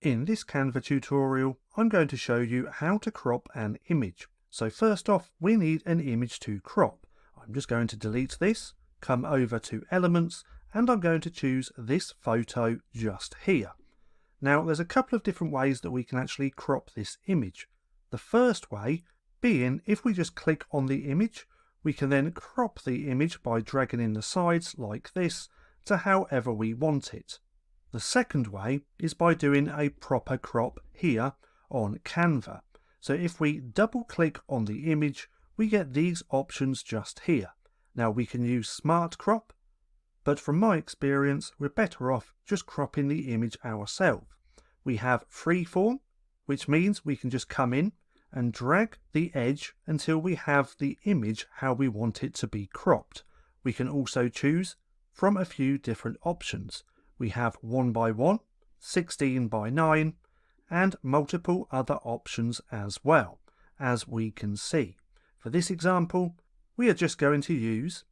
In this Canva tutorial, I'm going to show you how to crop an image. So first off, we need an image to crop. I'm just going to delete this, come over to Elements, and I'm going to choose this photo just here. Now, there's a couple of different ways that we can actually crop this image. The first way being, if we just click on the image, we can then crop the image by dragging in the sides like this to however we want it. The second way is by doing a proper crop here on Canva. So if we double click on the image, we get these options just here. Now we can use Smart Crop, but from my experience, we're better off just cropping the image ourselves. We have Freeform, which means we can just come in and drag the edge until we have the image how we want it to be cropped. We can also choose from a few different options. We have 1:1, 16:9, and multiple other options as well, as we can see. For this example, we are just going to use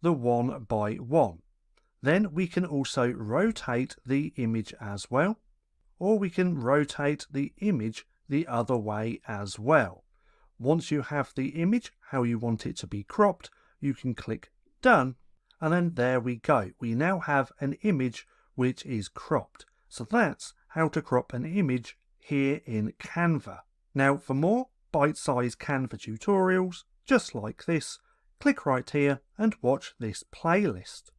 the 1:1. Then we can also rotate the image as well, or we can rotate the image the other way as well. Once you have the image how you want it to be cropped, you can click Done, and then there we go. We now have an image which is cropped. So that's how to crop an image here in Canva. Now for more bite-sized Canva tutorials just like this, click right here and watch this playlist.